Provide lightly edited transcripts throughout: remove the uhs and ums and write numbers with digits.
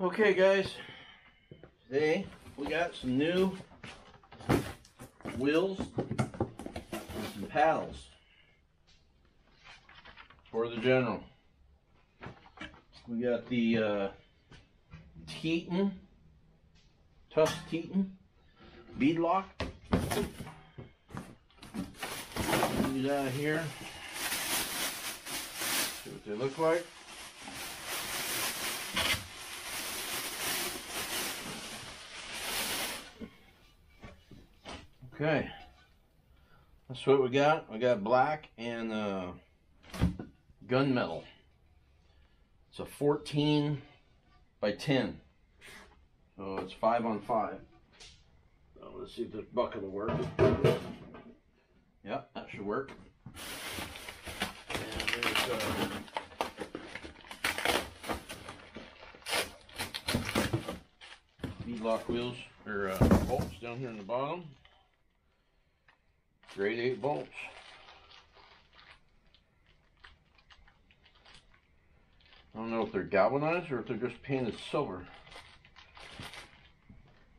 Okay guys, today we got some new wheels and some paddles for the General. We got the Teton, Tusk Teton beadlock. These out of here. See what they look like. Okay, that's what we got. We got black and gunmetal. It's a 14 by 10, so it's 5 on 5. So let's see if this bucket will work. Yep, that should work. And there's beadlock wheels or bolts down here in the bottom. Grade 8 bolts. I don't know if they're galvanized or if they're just painted silver.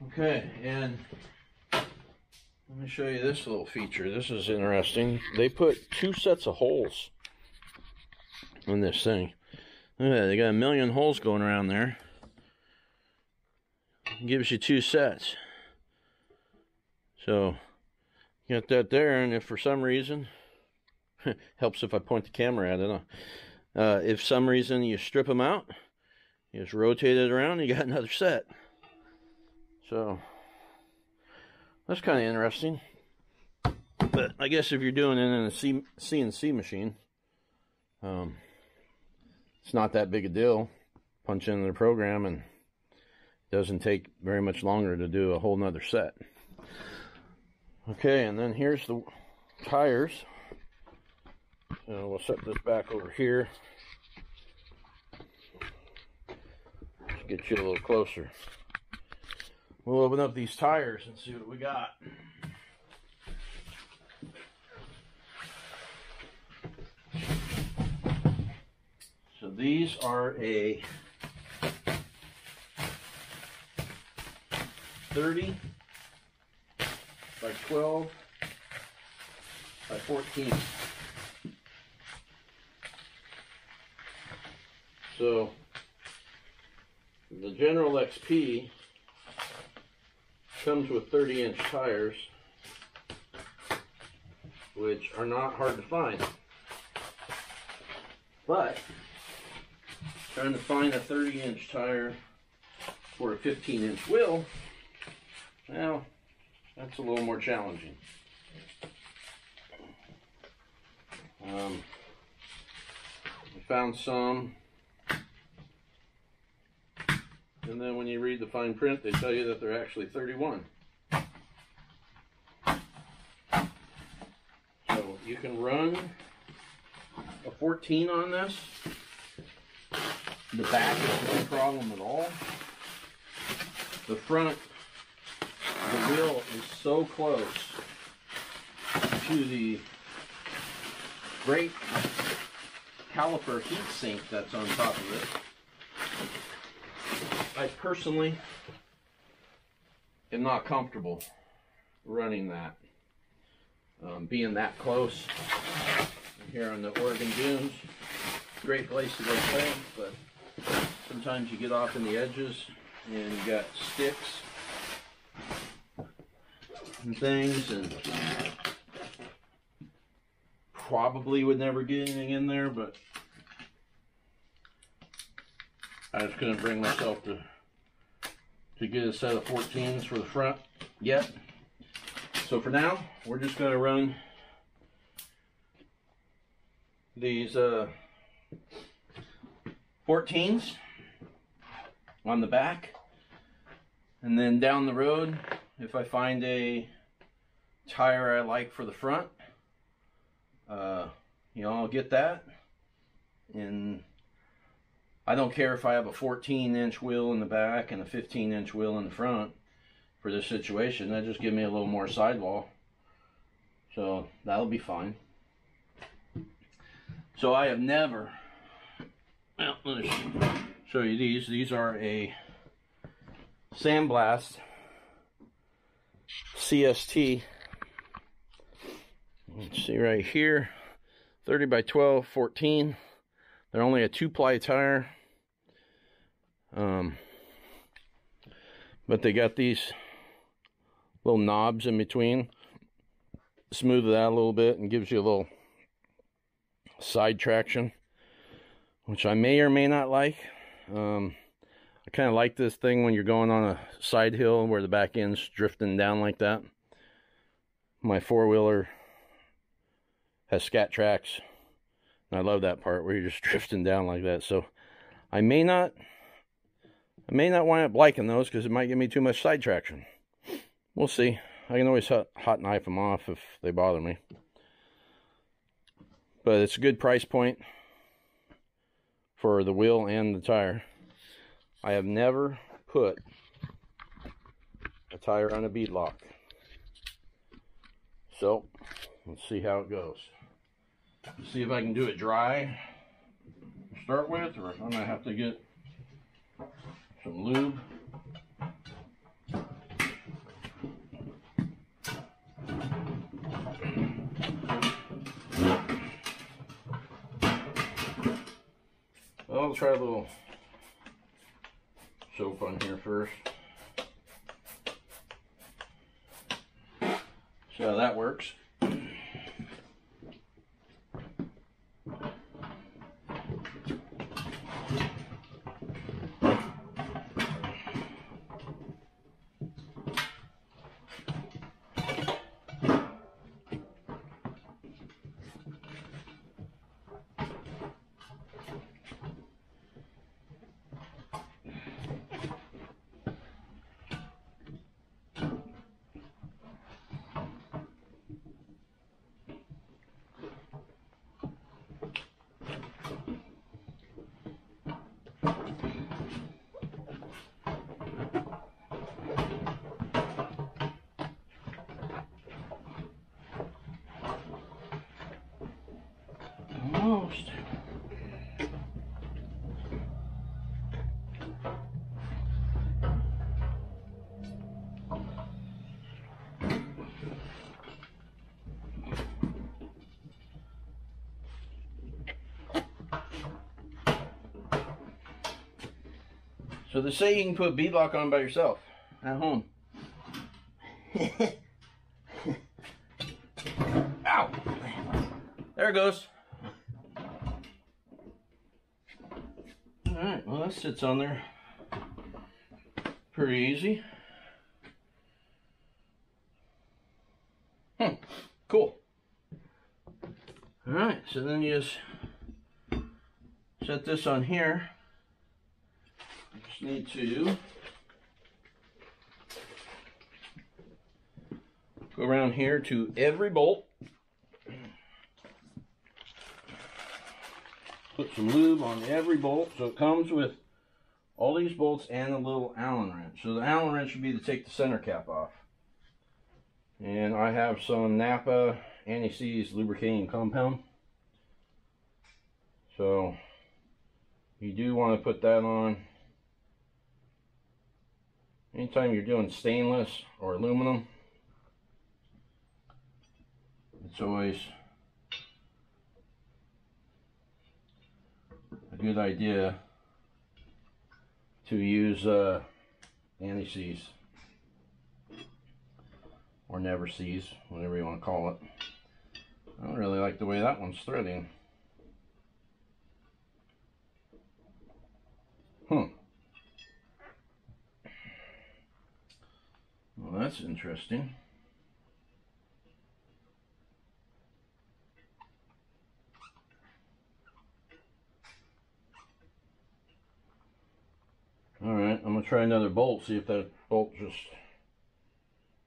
Okay, and let me show you this little feature. This is interesting. They put 2 sets of holes in this thing. Look at that, they got a million holes going around there. It gives you 2 sets. So got that there, and if for some reason, helps if I point the camera at it, if for some reason you strip them out, you just rotate it around, you got another set. So that's kind of interesting. But I guess if you're doing it in a CNC machine, it's not that big a deal. Punch in the program and it doesn't take very much longer to do a whole nother set. Okay, and then here's the tires. So we'll set this back over here. Let's get you a little closer. We'll open up these tires and see what we got. So these are a 30 by 12 by 14. So the General XP comes with 30-inch tires, which are not hard to find. But trying to find a 30-inch tire for a 15-inch wheel, well, that's a little more challenging. I found some, and then when you read the fine print, they tell you that they're actually 31. So you can run a 14 on this. The back is no problem at all. The front, the wheel is so close to the brake caliper heat sink that's on top of it. I personally am not comfortable running that, being that close. Here on the Oregon dunes, great place to go play, but sometimes you get off in the edges and you got sticks and things, and probably would never get anything in there, but I just couldn't bring myself to get a set of 14s for the front yet. So for now, we're just going to run these 14s on the back, and then down the road, if I find a tire I like for the front, you know, I'll get that. And I don't care if I have a 14-inch wheel in the back and a 15-inch wheel in the front for this situation. That just give me a little more sidewall, so that'll be fine. So I have never, well, let me show you these. These are a Sandblast CST. Let's see right here, 30 by 12, 14. They're only a 2-ply tire. But they got these little knobs in between. Smooth it out a little bit and gives you a little side traction, which I may or may not like. I kind of like this thing when you're going on a side hill where the back end's drifting down like that. My four-wheeler has scat tracks, and I love that part where you're just drifting down like that. So I may not wind up liking those because it might give me too much side traction. We'll see. I can always hot knife them off if they bother me. But it's a good price point for the wheel and the tire. I have never put a tire on a beadlock. So, let's see how it goes. See if I can do it dry to start with, or if I'm going to have to get some lube. I'll try a little soap on here first. See how that works. Almost. So they say you can put beadlock on by yourself at home. Ow! There it goes. Alright, well that sits on there pretty easy. Cool. Alright, so then you just set this on here. Just need to go around here to every bolt. Put some lube on every bolt. So it comes with all these bolts and a little Allen wrench. So the Allen wrench would be to take the center cap off. And I have some Napa anti-seize lubricating compound. So you do want to put that on anytime you're doing stainless or aluminum. It's always a good idea to use anti-seize or never seize, whatever you want to call it. I don't really like the way that one's threading. Well, that's interesting. Alright, I'm going to try another bolt, see if that bolt just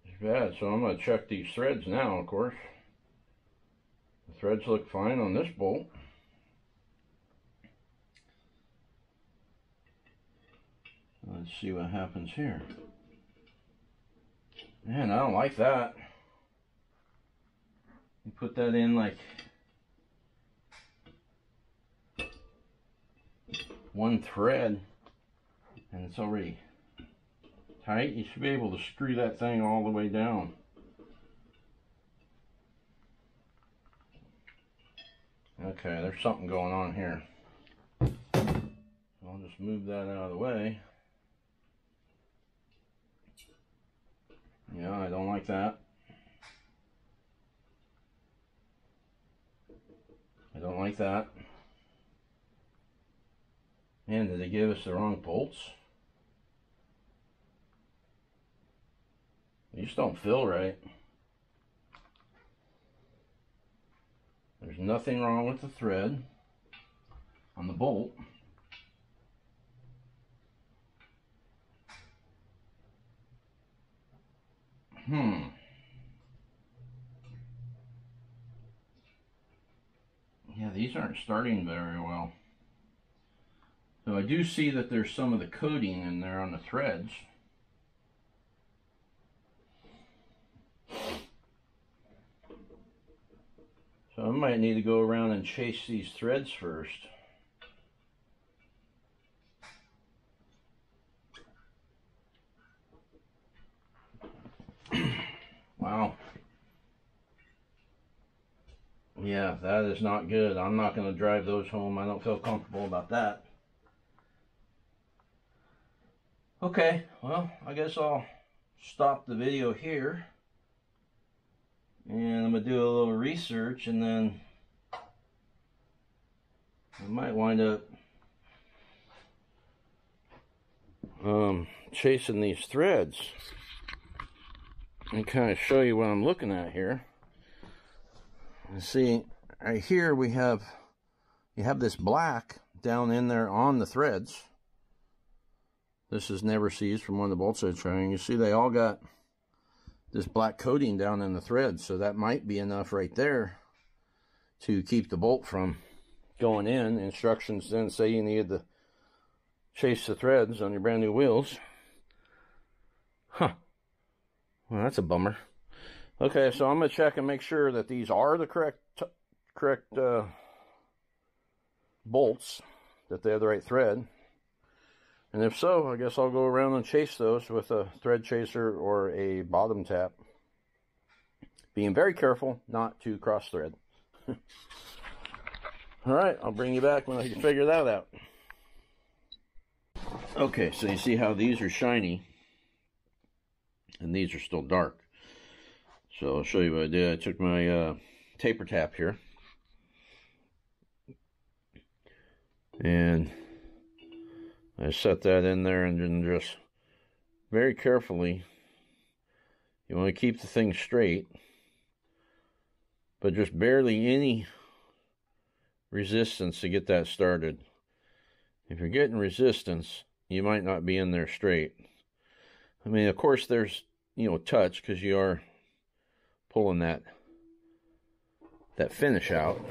is bad. So I'm going to check these threads now, of course. The threads look fine on this bolt. Let's see what happens here. Man, I don't like that. You put that in like one thread and it's already tight, you should be able to screw that thing all the way down. Okay, there's something going on here. I'll just move that out of the way. Yeah, I don't like that. I don't like that. Man, did they give us the wrong bolts? These don't feel right. There's nothing wrong with the thread on the bolt. Yeah, these aren't starting very well. So I do see that there's some of the coating in there on the threads. So I might need to go around and chase these threads first. Wow. Yeah, that is not good. I'm not going to drive those home. I don't feel comfortable about that. Okay, well, I guess I'll stop the video here. And I'm going to do a little research, and then I might wind up chasing these threads and kind of show you what I'm looking at here. And see, right here you have this black down in there on the threads. This is never seized from one of the bolts I tried. You see they all got this black coating down in the threads, so that might be enough right there to keep the bolt from going in. Instructions then say you need to chase the threads on your brand new wheels. Huh. Well, that's a bummer. Okay, so I'm going to check and make sure that these are the correct bolts, that they have the right thread. And if so, I guess I'll go around and chase those with a thread chaser or a bottom tap. Being very careful not to cross thread. Alright, I'll bring you back when I can figure that out. Okay, so you see how these are shiny and these are still dark. So I'll show you what I did. I took my taper tap here and I set that in there, and then just very carefully, you want to keep the thing straight, but just barely any resistance to get that started. If you're getting resistance, you might not be in there straight. I mean, of course, there's, touch, because you are pulling that finish out,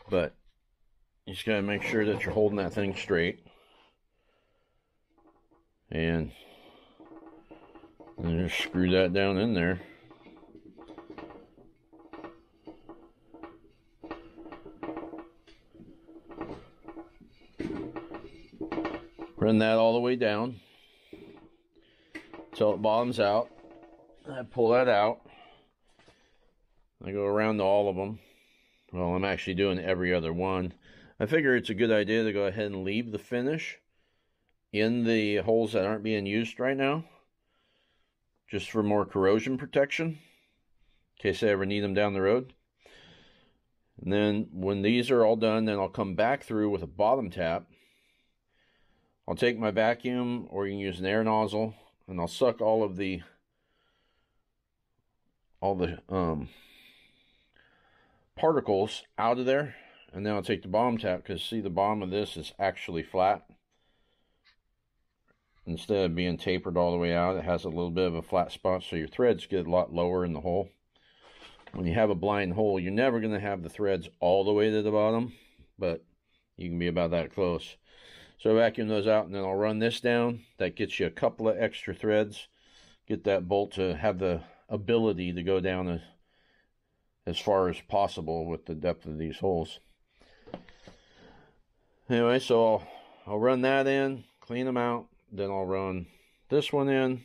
but you just got to make sure that you're holding that thing straight. And just screw that down in there. Run that all the way down until it bottoms out. I pull that out. I go around to all of them. Well, I'm actually doing every other one. I figure it's a good idea to go ahead and leave the finish in the holes that aren't being used right now, just for more corrosion protection, in case I ever need them down the road. And then when these are all done, then I'll come back through with a bottom tap. I'll take my vacuum, or you can use an air nozzle, and I'll suck all the particles out of there. And then I'll take the bottom tap, because see, the bottom of this is actually flat. Instead of being tapered all the way out, it has a little bit of a flat spot, so your threads get a lot lower in the hole. When you have a blind hole, you're never going to have the threads all the way to the bottom, but you can be about that close. So I vacuum those out, and then I'll run this down. That gets you a couple of extra threads. Get that bolt to have the ability to go down as far as possible with the depth of these holes. Anyway, so I'll run that in, clean them out. Then I'll run this one in.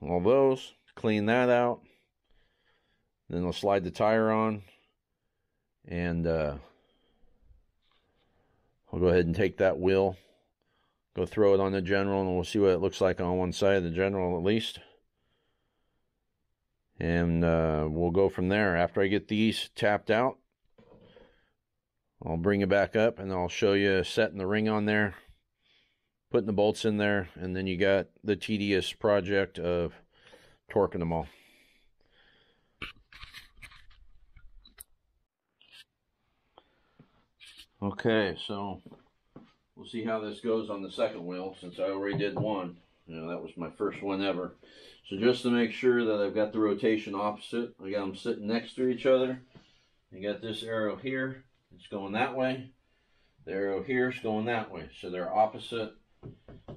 All those. Clean that out. Then I'll slide the tire on. And I'll go ahead and take that wheel. Go throw it on the General, and we'll see what it looks like on one side of the General at least. And we'll go from there. After I get these tapped out, I'll bring it back up and I'll show you setting the ring on there, putting the bolts in there, and then you got the tedious project of torquing them all. Okay, so we'll see how this goes on the second wheel, since I already did one. You know, that was my first one ever. So just to make sure that I've got the rotation opposite, I got them sitting next to each other. You got this arrow here, it's going that way. The arrow here is going that way. So they're opposite.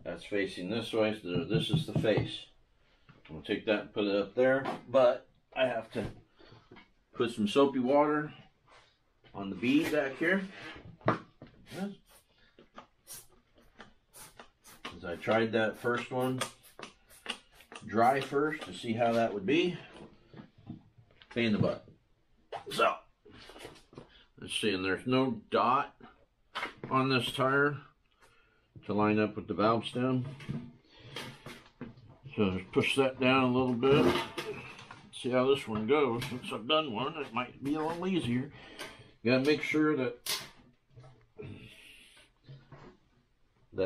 That's facing this way, so this is the face. I'll take that and put it up there, but I have to put some soapy water on the bead back here. As I tried that first one dry first to see how that would be. Pain in the butt. So let's see, and there's no dot on this tire to line up with the valve stem. So just push that down a little bit. See how this one goes. Since I've done one, it might be a little easier. You gotta make sure that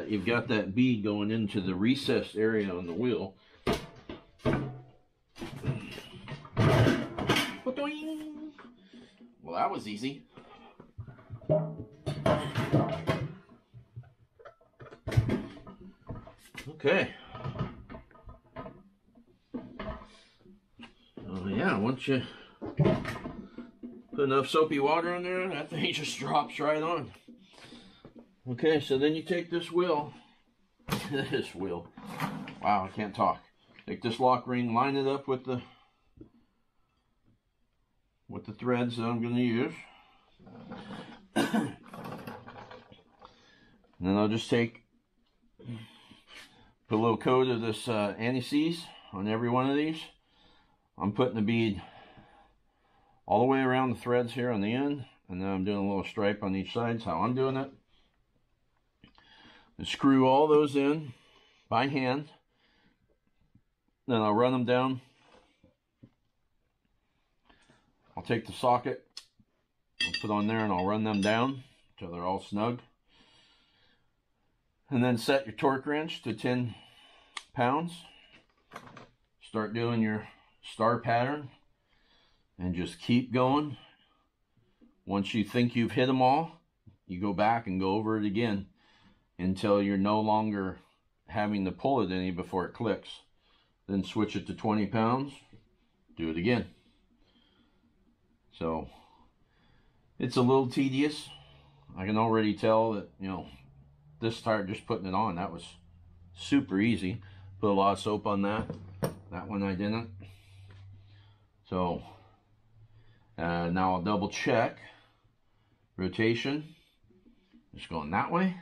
you've got that bead going into the recessed area on the wheel. Well, that was easy. Okay. So yeah, once you put enough soapy water in there, that thing just drops right on. Okay, so then you take this wheel, wow, I can't talk. Take this lock ring, line it up with the threads that I'm going to use. And then I'll just put a little coat of this anti-seize on every one of these. I'm putting the bead all the way around the threads here on the end, and then I'm doing a little stripe on each side. That's how I'm doing it. And screw all those in by hand. Then I'll run them down. I'll take the socket, I'll put on there, and I'll run them down until they're all snug. And then set your torque wrench to 10 pounds. Start doing your star pattern and just keep going. Once you think you've hit them all, you go back and go over it again until you're no longer having to pull it any before it clicks. Then switch it to 20 pounds, do it again. So it's a little tedious. I can already tell that, you know, this tire, just putting it on, that was super easy. Put a lot of soap on that. That one I didn't. So now I'll double check. Rotation, it's going that way.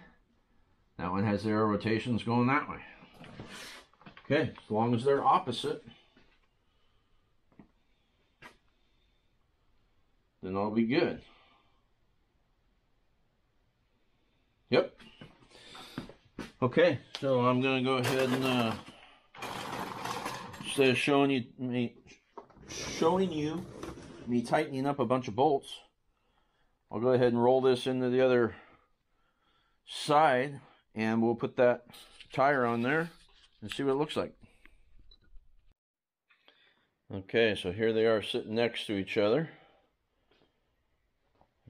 That one has zero rotations going that way. Okay, as long as they're opposite, then I'll be good. Yep. Okay, so I'm gonna go ahead and instead of showing you me tightening up a bunch of bolts, I'll go ahead and roll this into the other side, and we'll put that tire on there and see what it looks like. Okay, so here they are sitting next to each other.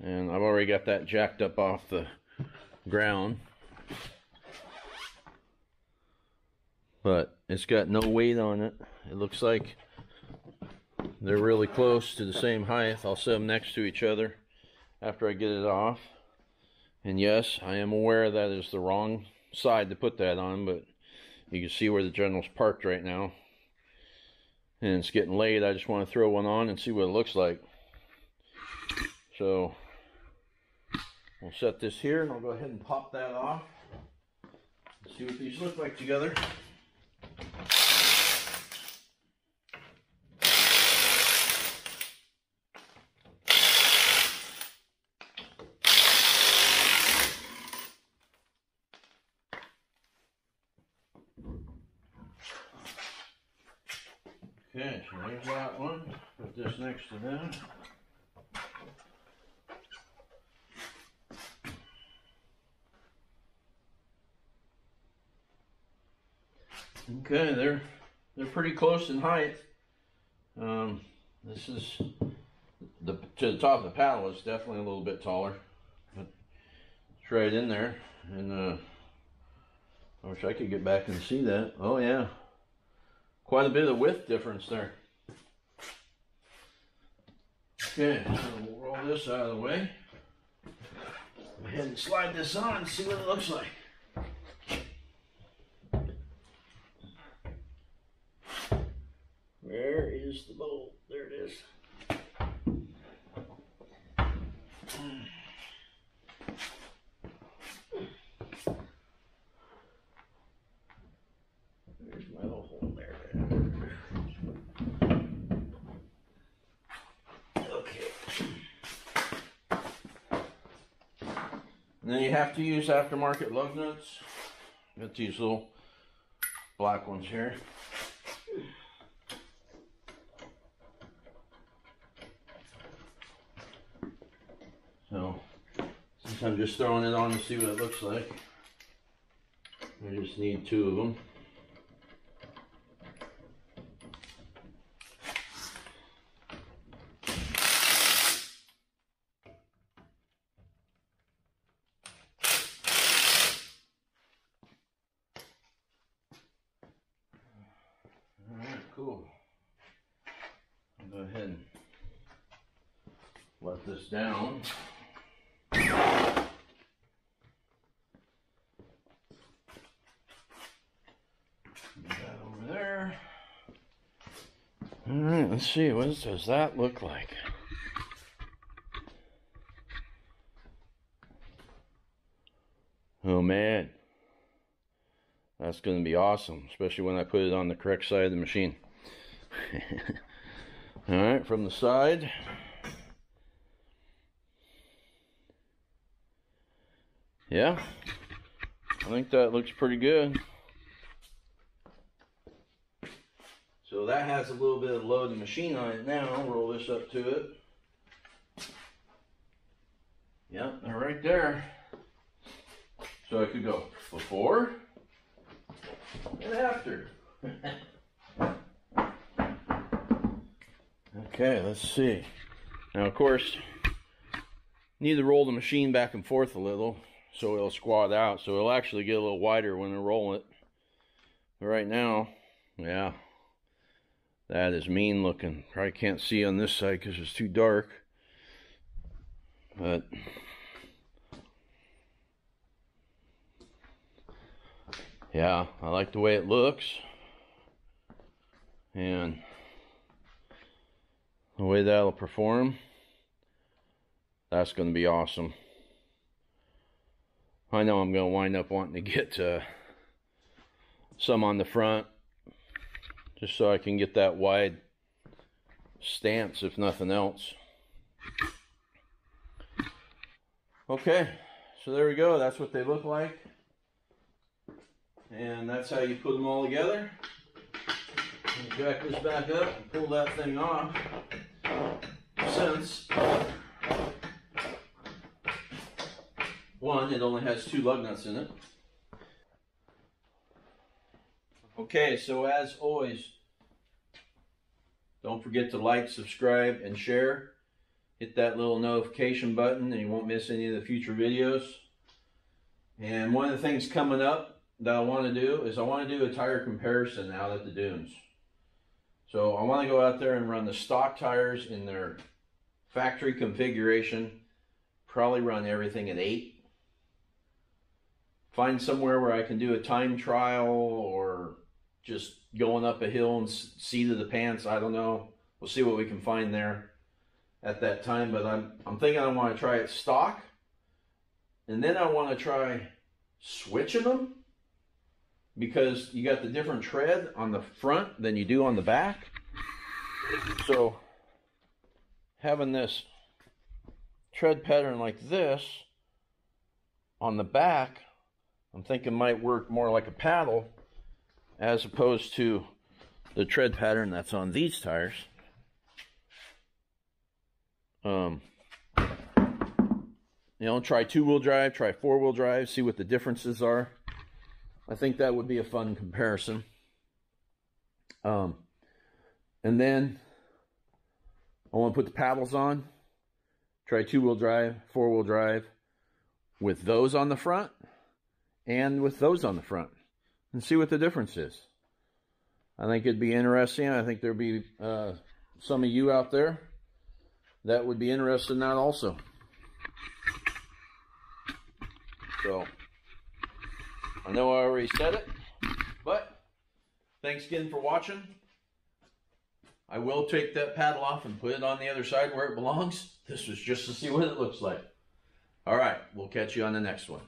And I've already got that jacked up off the ground. But it's got no weight on it. It looks like they're really close to the same height. I'll set them next to each other after I get it off. And yes, I am aware that is the wrong side to put that on, but you can see where the General's parked right now. And it's getting late. I just want to throw one on and see what it looks like. So we'll set this here, and I'll go ahead and pop that off. see what these look like together. Okay, so there's that one. Put this next to that. Okay, they're pretty close in height. This is to the top of the paddle. It's definitely a little bit taller, but it's right in there. And I wish I could get back and see that. Oh yeah, quite a bit of width difference there. Okay, so we'll roll this out of the way. Go ahead and slide this on and see what it looks like. Where is the bolt? There it is. There's my little hole there. Okay. And then you have to use aftermarket lug nuts. Got these little black ones here. So, since I'm just throwing it on to see what it looks like, I just need 2 of them. Alright, cool. I'll go ahead and let this down. That over there. All right, let's see, what does that look like? Oh man, that's going to be awesome, especially when I put it on the correct side of the machine. All right, from the side. Yeah, I think that looks pretty good. So that has a little bit of load of machine on it now. I'll roll this up to it. Yeah, they're right there. So I could go before and after. Okay, let's see. Now, of course, need to roll the machine back and forth a little so it'll squat out, so it'll actually get a little wider when I roll it. But right now, yeah, that is mean looking. Probably can't see on this side because it's too dark. But yeah, I like the way it looks. And the way that'll perform, that's going to be awesome. I know I'm going to wind up wanting to get some on the front, just so I can get that wide stance, if nothing else. Okay, so there we go. That's what they look like. And that's how you put them all together. And jack this back up and pull that thing off. Since one, it only has 2 lug nuts in it. Okay, so as always, don't forget to like, subscribe, and share. Hit that little notification button and you won't miss any of the future videos. And one of the things coming up that I want to do is I want to do a tire comparison out at the dunes. So I want to go out there and run the stock tires in their factory configuration. Probably run everything at 8. Find somewhere where I can do a time trial or just going up a hill and seat of the pants. I don't know. We'll see what we can find there at that time. But I'm thinking I want to try it stock. And then I want to try switching them because you got the different tread on the front than you do on the back. So having this tread pattern like this on the back, I'm thinking might work more like a paddle as opposed to the tread pattern that's on these tires. You know, try two-wheel drive, try four-wheel drive, see what the differences are. I think that would be a fun comparison. And then I want to put the paddles on, try two-wheel drive, four-wheel drive with those on the front and with those on the front and see what the difference is. I think it'd be interesting. I think there'd be some of you out there that would be interested in that also. So, I know I already said it, but thanks again for watching. I will take that paddle off and put it on the other side where it belongs. This was just to see what it looks like. All right, we'll catch you on the next one.